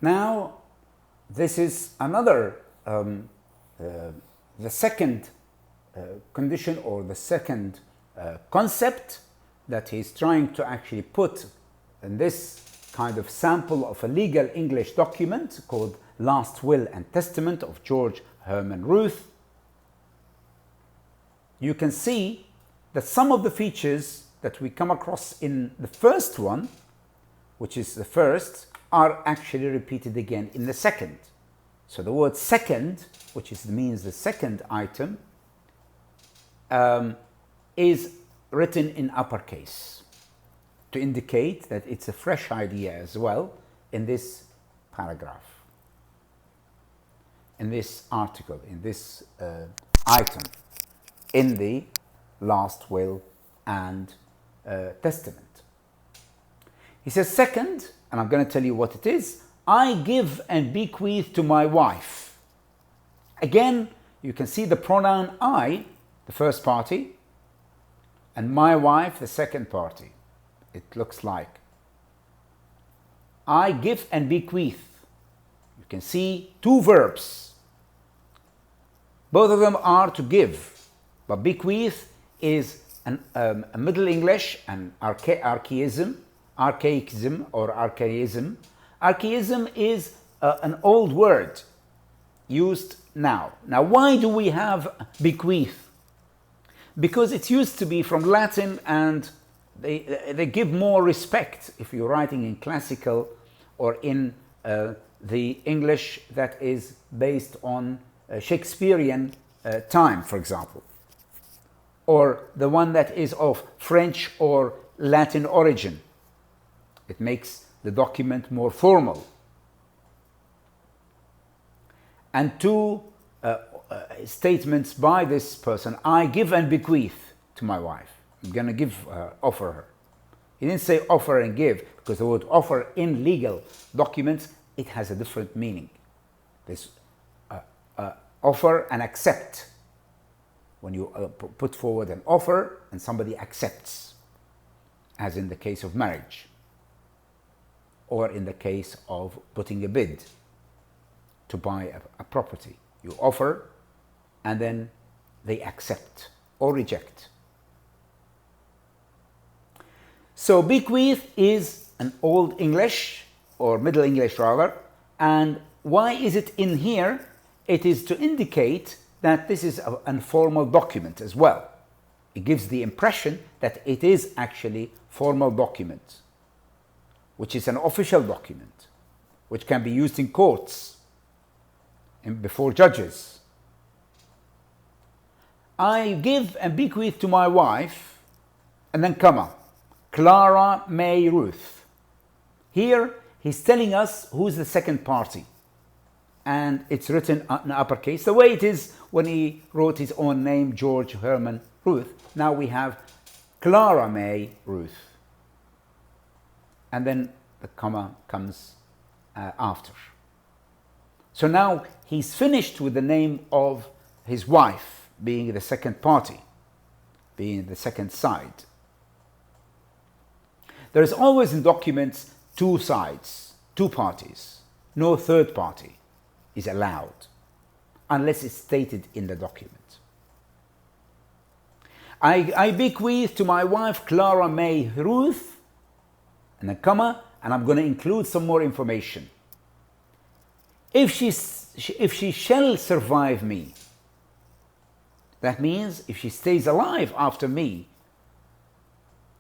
Now, this is another, the second condition or the second concept that he's trying to actually put in this kind of sample of a legal English document called Last Will and Testament of George Herman Ruth. You can see that some of the features that we come across in the first one, which is the first, are actually repeated again in the second. So the word second, which means the second item, is written in uppercase to indicate that it's a fresh idea as well in this paragraph, in this article, in this item, in the last will and testament. He says, second, and I'm going to tell you what it is, I give and bequeath to my wife. Again, you can see the pronoun I, the first party, and my wife, the second party. It looks like I give and bequeath. You can see two verbs. Both of them are to give, but bequeath is a Middle English, an archaism. Archaism is an old word used now. Now, why do we have bequeath? Because it used to be from Latin, and they give more respect if you're writing in classical or in the English that is based on Shakespearean time, for example, or the one that is of French or Latin origin. It makes the document more formal. And two statements by this person, I give and bequeath to my wife. I'm going to give, offer her. He didn't say offer and give, because the word offer in legal documents, it has a different meaning. This offer and accept. When you put forward an offer and somebody accepts, as in the case of marriage, or in the case of putting a bid to buy a property. You offer and then they accept or reject. So bequeath is an Old English, or Middle English rather, and why is it in here? It is to indicate that this is an informal document as well. It gives the impression that it is actually formal document, which is an official document, which can be used in courts, before judges. I give and bequeath to my wife, and then comma, Clara May Ruth. Here, he's telling us who's the second party. And it's written in uppercase, the way it is when he wrote his own name, George Herman Ruth. Now we have Clara May Ruth. And then the comma comes after. So now he's finished with the name of his wife being the second party, being the second side. There is always in documents two sides, two parties. No third party is allowed unless it's stated in the document. I bequeath to my wife Clara May Ruth, and a comma, and I'm going to include some more information. If she shall survive me, that means if she stays alive after me,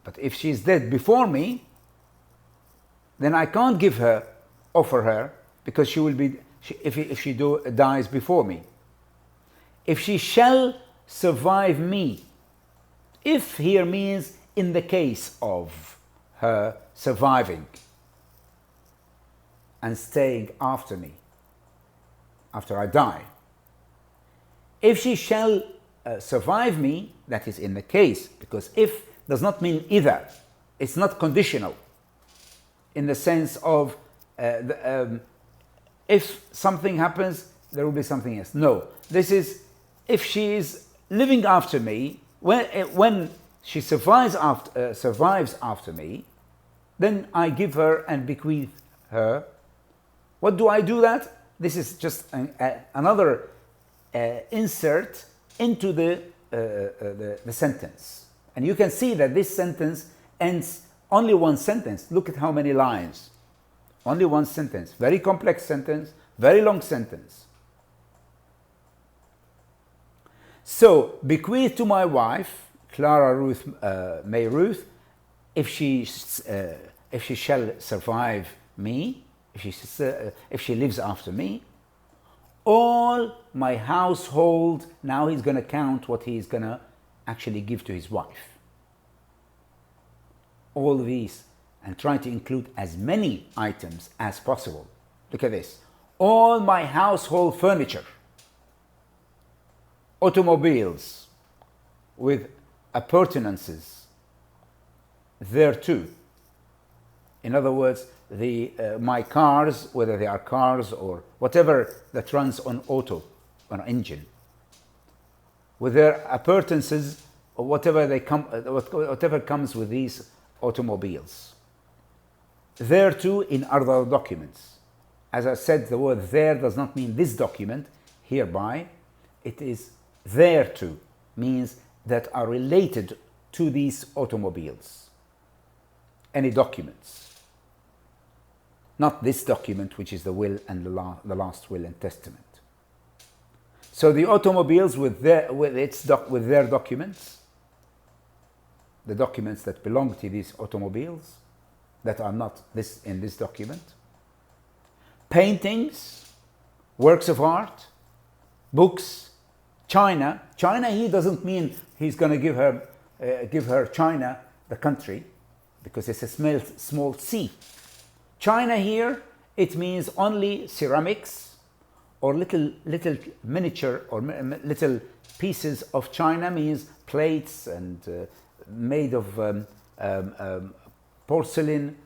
but if she's dead before me, then I can't offer her, because she will be, if she dies before me. If she shall survive me, if here means in the case of her surviving and staying after me, after I die. If she shall survive me, that is in the case, because if does not mean either. It's not conditional in the sense of if something happens, there will be something else. No, this is if she is living after me, when she survives after me, then I give her and bequeath her What do I do that? This is just another insert into the sentence. And you can see that this sentence ends only one sentence. Look at how many lines. Only one sentence. Very complex sentence, very long sentence. So, bequeath to my wife, Clara Ruth May Ruth, if she shall survive me, if she lives after me, all my household. Now he's going to count what he's going to actually give to his wife. All these, and try to include as many items as possible. Look at this. All my household furniture, automobiles with appurtenances thereto. In other words, my cars, whether they are cars or whatever that runs on on engine, with their appurtenances or whatever comes with these automobiles. Thereto in other documents. As I said, the word there does not mean this document, hereby. It is thereto, means that are related to these automobiles. Any documents. Not this document, which is the will and the last will and testament. So the automobiles with their documents, the documents that belong to these automobiles, that are not in this document, paintings, works of art, books, China. China here doesn't mean he's going to give her China, the country, because it's a small C. China here, it means only ceramics or little miniature or little pieces of china, means plates and made of porcelain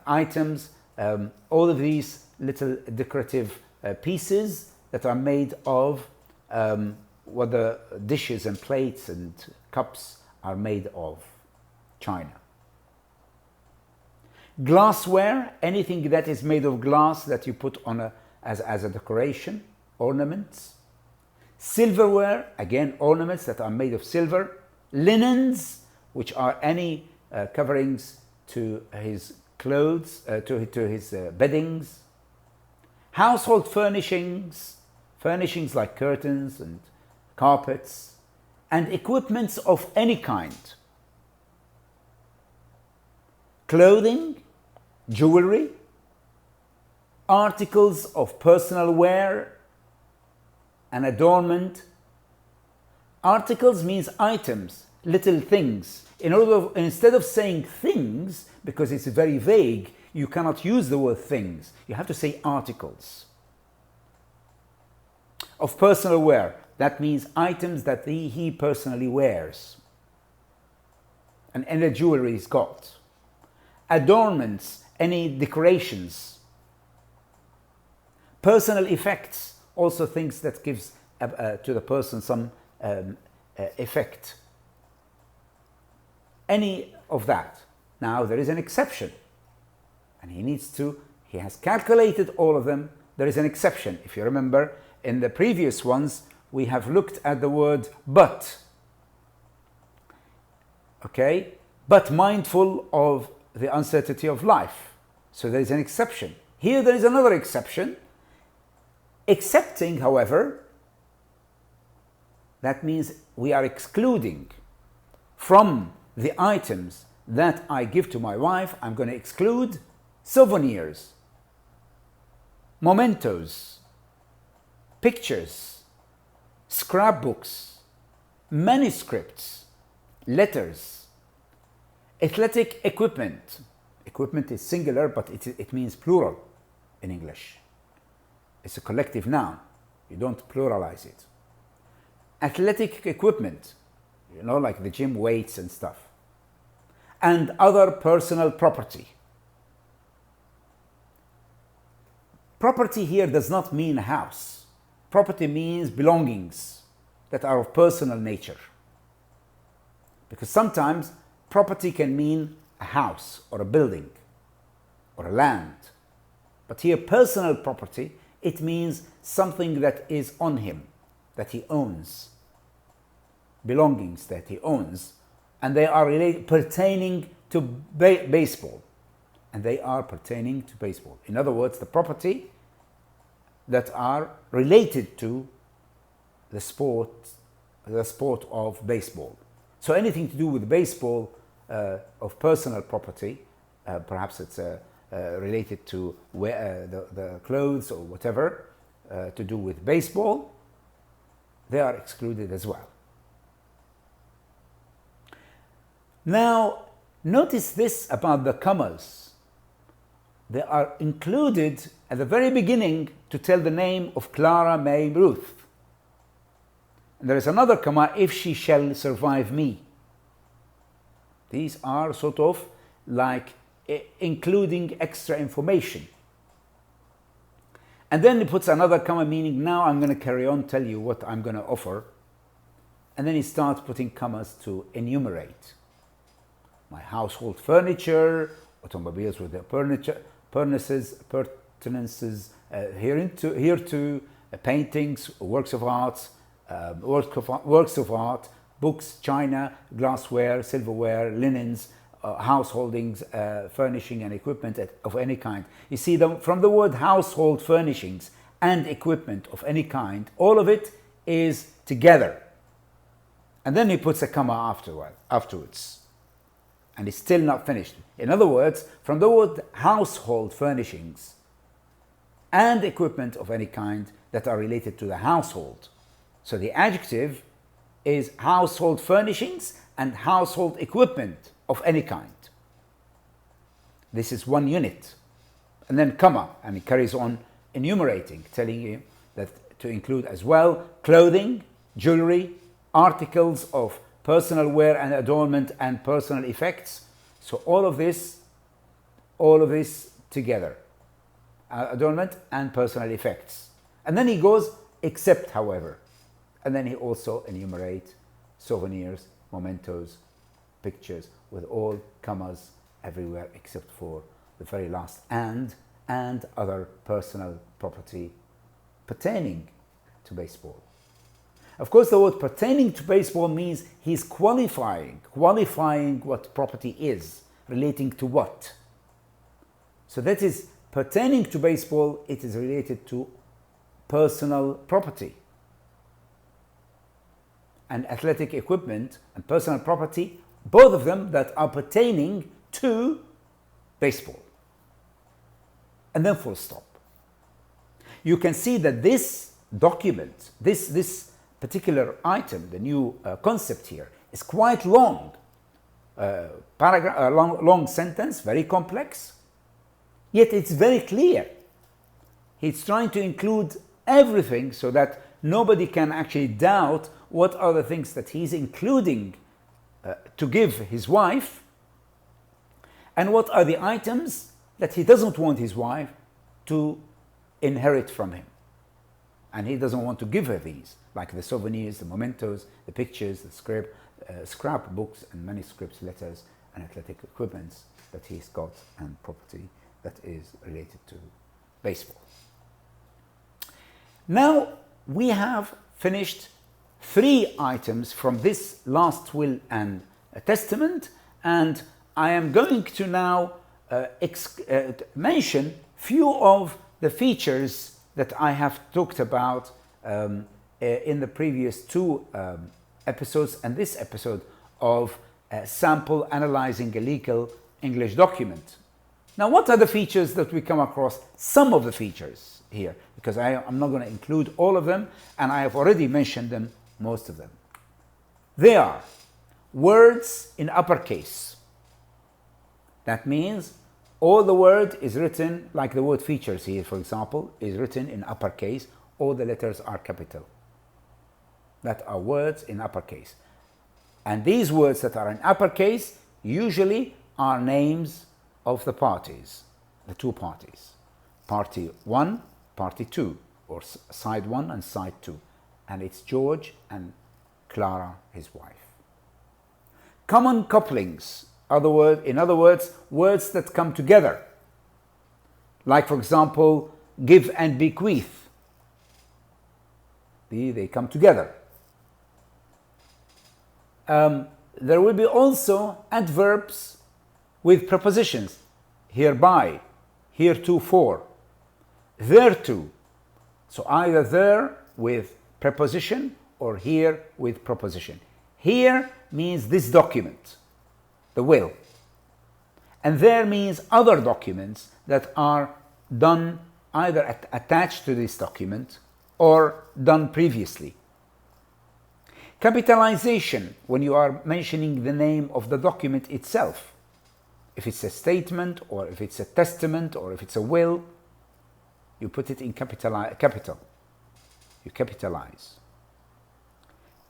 items, all of these little decorative pieces that are made of what the dishes and plates and cups are made of, china. Glassware, anything that is made of glass that you put on as a decoration, ornaments. Silverware, again ornaments that are made of silver. Linens, which are any coverings to his clothes, to his beddings. Household furnishings, furnishings like curtains and carpets, and equipments of any kind. Clothing, jewelry, articles of personal wear and adornment. Articles means items, little things. Instead of saying things, because it's very vague, you cannot use the word things. You have to say articles. Of personal wear, that means items that he personally wears. And any jewelry he's got. Adornments, any decorations. Personal effects, also things that gives to the person some effect. Any of that. Now there is an exception, and he has calculated all of them. There is an exception. If you remember, in the previous ones, we have looked at the word but. Okay? But mindful of the uncertainty of life. So there is an exception. Here there is another exception. Excepting, however, that means we are excluding from the items that I give to my wife, I'm going to exclude souvenirs, mementos, pictures, scrapbooks, manuscripts, letters, athletic equipment. Equipment is singular, but it means plural in English. It's a collective noun. You don't pluralize it. Athletic equipment, like the gym weights and stuff. And other personal property. Property here does not mean a house. Property means belongings that are of personal nature. Because sometimes property can mean a house or a building or a land. But here, personal property, it means something that is on him, that he owns, belongings that he owns, and they are pertaining to baseball. And they are pertaining to baseball. In other words, the property that are related to the sport of baseball. So anything to do with baseball of personal property, perhaps it's related to the clothes or whatever to do with baseball, they are excluded as well. Now, notice this about the commas. They are included at the very beginning to tell the name of Clara May Ruth. And there is another comma, if she shall survive me. These are sort of like including extra information. And then he puts another comma, meaning now I'm going to carry on, tell you what I'm going to offer. And then he starts putting commas to enumerate. My household furniture, automobiles with their furnaces, appurtenances, here to paintings, works of art, books, china, glassware, silverware, linens, householdings, furnishing and equipment of any kind. You see, from the word household furnishings and equipment of any kind, all of it is together. And then he puts a comma afterwards. And it's still not finished. In other words, from the word household furnishings and equipment of any kind that are related to the household. So the adjective is household furnishings and household equipment of any kind. This is one unit. And then comma, and it carries on enumerating, telling you that to include as well clothing, jewelry, articles of personal wear and adornment and personal effects. So all of this together, adornment and personal effects. And then he goes, except however. And then he also enumerates souvenirs, mementos, pictures with all commas everywhere except for the very last and other personal property pertaining to baseball. Of course, the word pertaining to baseball means he's qualifying what property is, relating to what. So that is pertaining to baseball, it is related to personal property. And athletic equipment and personal property, both of them that are pertaining to baseball. And then full stop. You can see that this document, this particular item, the new concept here, is quite long. Long sentence, very complex, yet it's very clear. He's trying to include everything so that nobody can actually doubt what are the things that he's including to give his wife, and what are the items that he doesn't want his wife to inherit from him. And he doesn't want to give her these, like the souvenirs, the mementos, the pictures, the scrapbooks and manuscripts, letters, and athletic equipments that he's got, and property that is related to baseball. Now we have finished 3 items from this last will and testament, and I am going to now mention few of the features that I have talked about in the previous 2 episodes and this episode of sample analyzing a legal English document. Now, what are the features that we come across? Some of the features here, because I'm not going to include all of them, and I have already mentioned them, most of them. They are words in uppercase. That means all the word is written, like the word features here, for example, is written in uppercase. All the letters are capital. That are words in uppercase. And these words that are in uppercase usually are names of the parties, the 2 parties. Party 1, party 2, or side 1 and side 2. And it's George and Clara, his wife. Common couplings, in other words, words that come together. Like, for example, give and bequeath. They come together. There will be also adverbs with prepositions. Hereby, heretofore, thereto. So either there with preposition or here with preposition. Here means this document, the will. And there means other documents that are done either attached to this document or done previously. Capitalization, when you are mentioning the name of the document itself. If it's a statement, or if it's a testament, or if it's a will, you put it in capital. You capitalize.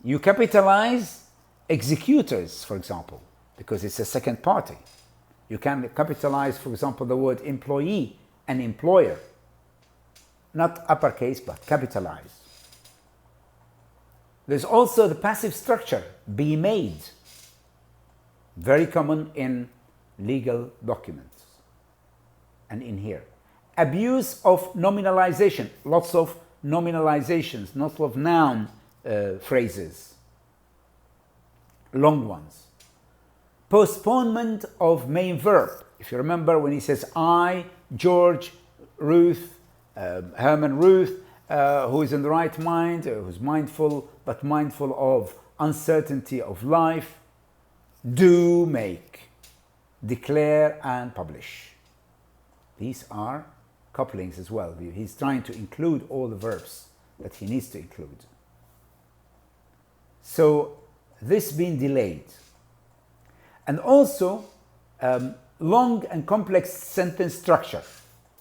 You capitalize executors, for example, because it's a second party. You can capitalize, for example, the word employee and employer. Not uppercase, but capitalize. There's also the passive structure, be made. Very common in legal documents and in here. Abuse of nominalization, lots of nominalizations, lots of noun phrases, long ones. Postponement of main verb. If you remember when he says I, George, Ruth, Herman, Ruth, who is in the right mind, who's mindful, but mindful of uncertainty of life, do make, declare and publish. These are couplings as well. He's trying to include all the verbs that he needs to include. So this being delayed. And also long and complex sentence structure.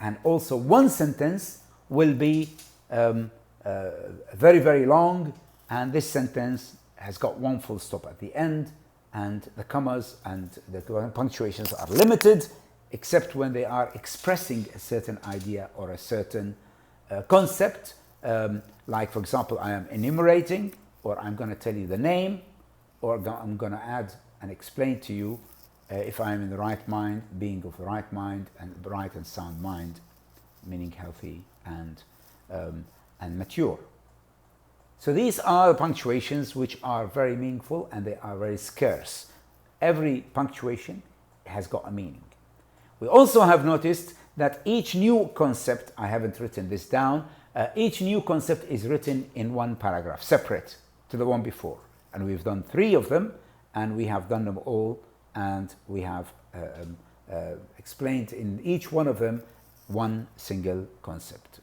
And also one sentence will be very, very long, and this sentence has got one full stop at the end, and the commas and the punctuations are limited, except when they are expressing a certain idea or a certain concept. Like, for example, I am enumerating, or I'm going to tell you the name, or I'm going to add and explain to you if I am in the right mind, being of the right mind, and right and sound mind, meaning healthy and mature. So these are the punctuations which are very meaningful, and they are very scarce. Every punctuation has got a meaning. We also have noticed that each new concept, I haven't written this down, each new concept is written in one paragraph, separate to the one before. And we've done 3 of them, and we have done them all, and we have explained in each one of them one single concept.